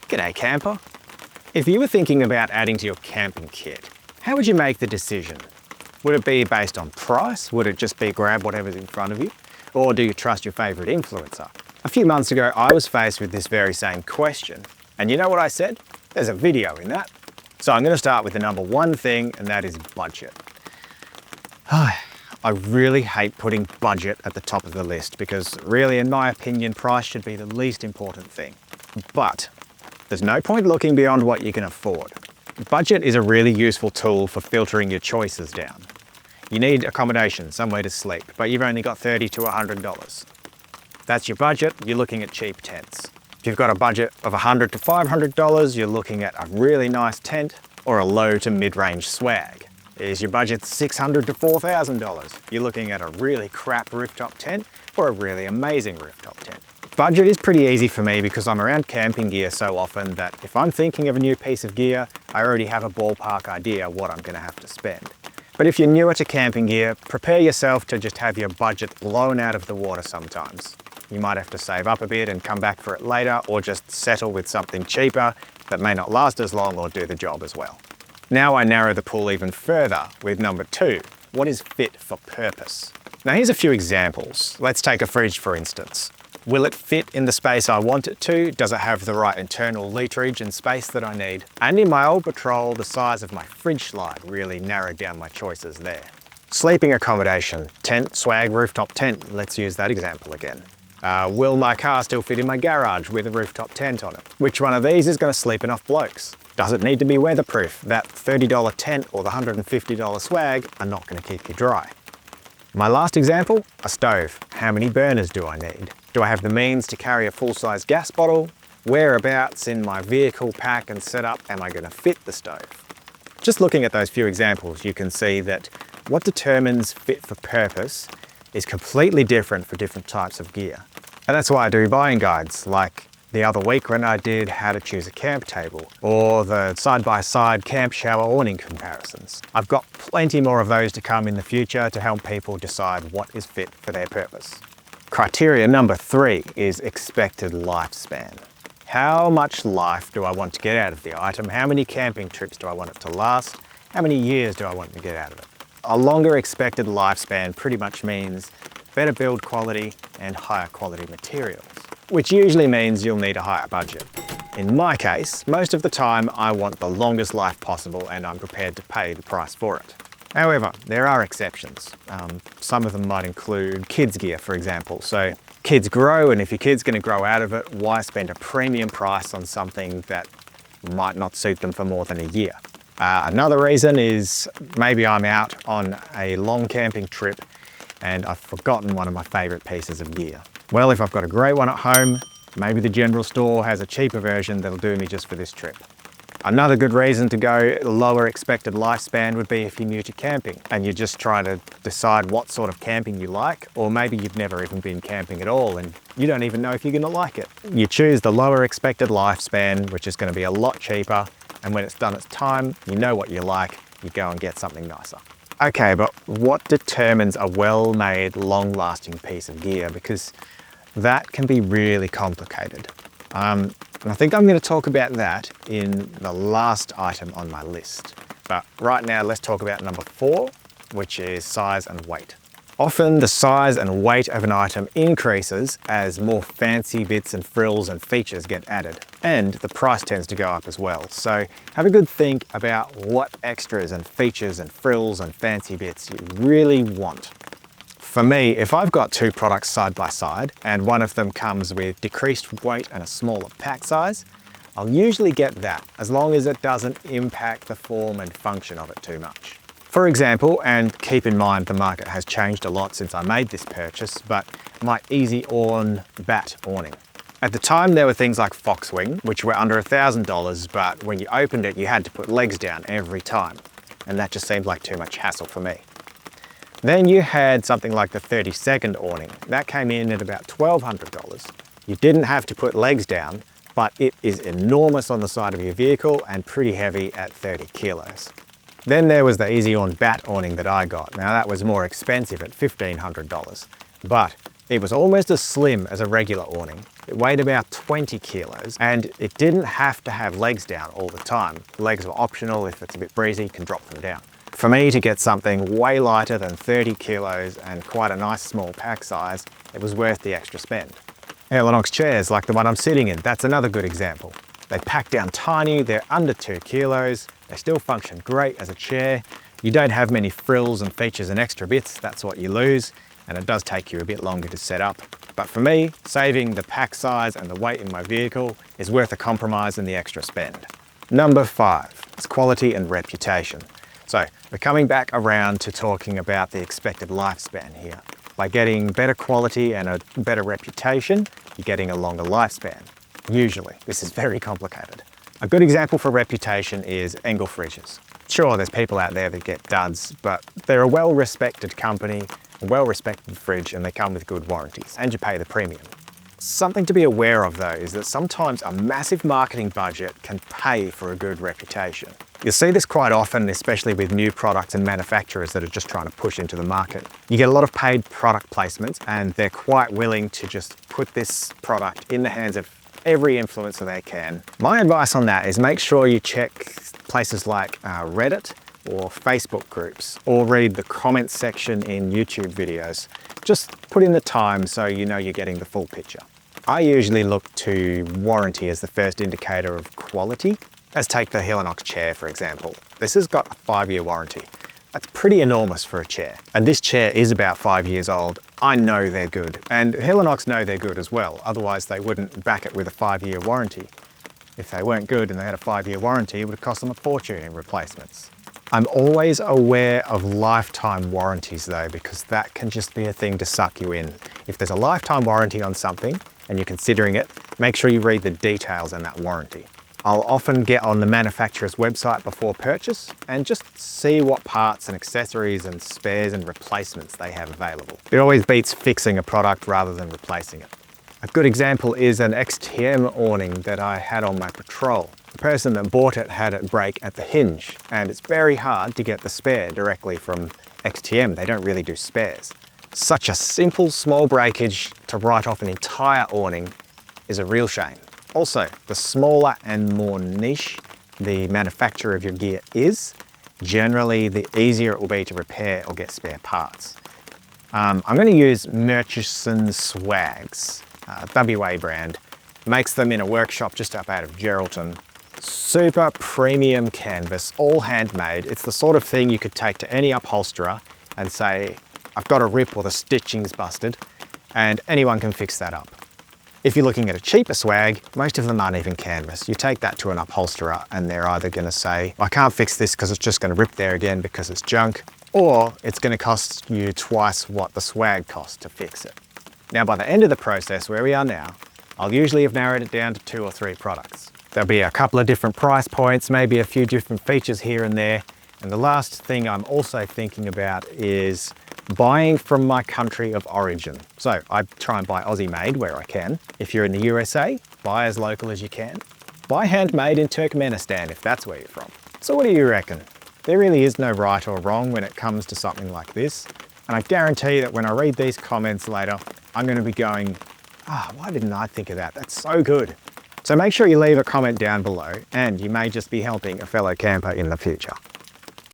G'day camper. If you were thinking about adding to your camping kit, how would you make the decision? Would it be based on price? Would it just be grab whatever's in front of you? Or do you trust your favourite influencer? A few months ago, I was faced with this very same question. And you know what I said? There's a video in that. So I'm going to start with the number one thing, and that is budget. I really hate putting budget at the top of the list because really, in my opinion, price should be the least important thing. But there's no point looking beyond what you can afford. Budget is a really useful tool for filtering your choices down. You need accommodation, somewhere to sleep, but you've only got $30 to $100. That's your budget, you're looking at cheap tents. If you've got a budget of $100 to $500, you're looking at a really nice tent or a low to mid-range swag. Is your budget $600 to $4,000? You're looking at a really crap rooftop tent or a really amazing rooftop tent. Budget is pretty easy for me because I'm around camping gear so often that if I'm thinking of a new piece of gear, I already have a ballpark idea what I'm going to have to spend. But if you're newer to camping gear, prepare yourself to just have your budget blown out of the water sometimes. You might have to save up a bit and come back for it later, or just settle with something cheaper that may not last as long or do the job as well. Now I narrow the pool even further with number two. What is fit for purpose? Now here's a few examples. Let's take a fridge for instance. Will it fit in the space I want it to? Does it have the right internal literage and space that I need? And in my old patrol, the size of my fridge slide really narrowed down my choices there. Sleeping accommodation, tent, swag, rooftop tent. Let's use that example again. Will my car still fit in my garage with a rooftop tent on it? Which one of these is going to sleep enough blokes? Does it need to be weatherproof? That $30 tent or the $150 swag are not going to keep you dry. My last example, a stove. How many burners do I need? Do I have the means to carry a full-size gas bottle? Whereabouts in my vehicle pack and setup am I going to fit the stove? Just looking at those few examples, you can see that what determines fit for purpose is completely different for different types of gear. And that's why I do buying guides, like the other week when I did how to choose a camp table, or the side-by-side camp shower awning comparisons. I've got plenty more of those to come in the future to help people decide what is fit for their purpose. Criteria number three is expected lifespan. How much life do I want to get out of the item? How many camping trips do I want it to last? How many years do I want to get out of it? A longer expected lifespan pretty much means better build quality and higher quality materials, which usually means you'll need a higher budget. In my case, most of the time I want the longest life possible and I'm prepared to pay the price for it. However, there are exceptions. Some of them might include kids gear, for example. So kids grow, and if your kid's going to grow out of it, why spend a premium price on something that might not suit them for more than a year? Another reason is maybe I'm out on a long camping trip and I've forgotten one of my favourite pieces of gear. Well, if I've got a great one at home, maybe the general store has a cheaper version that'll do me just for this trip. Another good reason to go lower expected lifespan would be if you're new to camping and you're just trying to decide what sort of camping you like, or maybe you've never even been camping at all and you don't even know if you're going to like it. You choose the lower expected lifespan, which is going to be a lot cheaper, and when it's done its time, you know what you like, you go and get something nicer. Okay, but what determines a well-made, long-lasting piece of gear? Because that can be really complicated. And I think I'm going to talk about that in the last item on my list. But right now, let's talk about number four, which is size and weight. Often the size and weight of an item increases as more fancy bits and frills and features get added, and the price tends to go up as well. So have a good think about what extras and features and frills and fancy bits you really want. For me, if I've got two products side by side and one of them comes with decreased weight and a smaller pack size, I'll usually get that as long as it doesn't impact the form and function of it too much. For example, and keep in mind the market has changed a lot since I made this purchase, but my Easy Awn bat awning. At the time there were things like Foxwing, which were under $1,000, but when you opened it you had to put legs down every time, and that just seemed like too much hassle for me. Then you had something like the 30-second awning. That came in at about $1,200. You didn't have to put legs down, but it is enormous on the side of your vehicle and pretty heavy at 30 kilos. Then there was the Easy Awn bat awning that I got. Now that was more expensive at $1,500, but It was almost as slim as a regular awning. It weighed about 20 kilos and it didn't have to have legs down all the time. The legs were optional. If it's a bit breezy, you can drop them down. For me to get something way lighter than 30 kilos and quite a nice small pack size, it was worth the extra spend. Helinox chairs like the one I'm sitting in, that's another good example. They pack down tiny, they're under 2 kilos, they still function great as a chair. You don't have many frills and features and extra bits, that's what you lose, and it does take you a bit longer to set up. But for me, saving the pack size and the weight in my vehicle is worth the compromise and the extra spend. Number 5 is quality and reputation. So we're coming back around to talking about the expected lifespan here. By getting better quality and a better reputation, you're getting a longer lifespan. Usually, this is very complicated. A good example for reputation is Engel fridges. Sure, there's people out there that get duds, but they're a well-respected company, a well-respected fridge, and they come with good warranties, and you pay the premium. Something to be aware of though is that sometimes a massive marketing budget can pay for a good reputation. You'll see this quite often, especially with new products and manufacturers that are just trying to push into the market. You get a lot of paid product placements and they're quite willing to just put this product in the hands of every influencer they can. My advice on that is make sure you check places like Reddit or Facebook groups, or read the comments section in YouTube videos. Just put in the time so you know you're getting the full picture. I usually look to warranty as the first indicator of quality. Let's take the Helinox chair, for example. This has got a 5-year warranty. That's pretty enormous for a chair. And this chair is about 5 years old. I know they're good, and Helinox know they're good as well. Otherwise they wouldn't back it with a 5-year warranty. If they weren't good and they had a 5-year warranty, it would have cost them a fortune in replacements. I'm always aware of lifetime warranties though, because that can just be a thing to suck you in. If there's a lifetime warranty on something and you're considering it, make sure you read the details in that warranty. I'll often get on the manufacturer's website before purchase and just see what parts and accessories and spares and replacements they have available. It always beats fixing a product rather than replacing it. A good example is an XTM awning that I had on my Patrol. The person that bought it had it break at the hinge, and it's very hard to get the spare directly from XTM. They don't really do spares. Such a simple small breakage to write off an entire awning is a real shame. Also, the smaller and more niche the manufacturer of your gear is, generally the easier it will be to repair or get spare parts. I'm going to use Murchison Swags, WA brand. Makes them in a workshop just up out of Geraldton. Super premium canvas, all handmade. It's the sort of thing you could take to any upholsterer and say, I've got a rip or the stitching's busted, and anyone can fix that up. If you're looking at a cheaper swag, most of them aren't even canvas. You take that to an upholsterer and they're either going to say, I can't fix this because it's just going to rip there again because it's junk, or it's going to cost you twice what the swag costs to fix it. Now, by the end of the process, where we are now, I'll usually have narrowed it down to 2 or 3 products. There'll be a couple of different price points, maybe a few different features here and there. And the last thing I'm also thinking about is buying from my country of origin. So I try and buy Aussie made where I can. If you're in the USA, buy as local as you can. Buy handmade in Turkmenistan if that's where you're from. So what do you reckon? There really is no right or wrong when it comes to something like this. And I guarantee that when I read these comments later, I'm going to be going, why didn't I think of that? That's so good. So make sure you leave a comment down below, and you may just be helping a fellow camper in the future.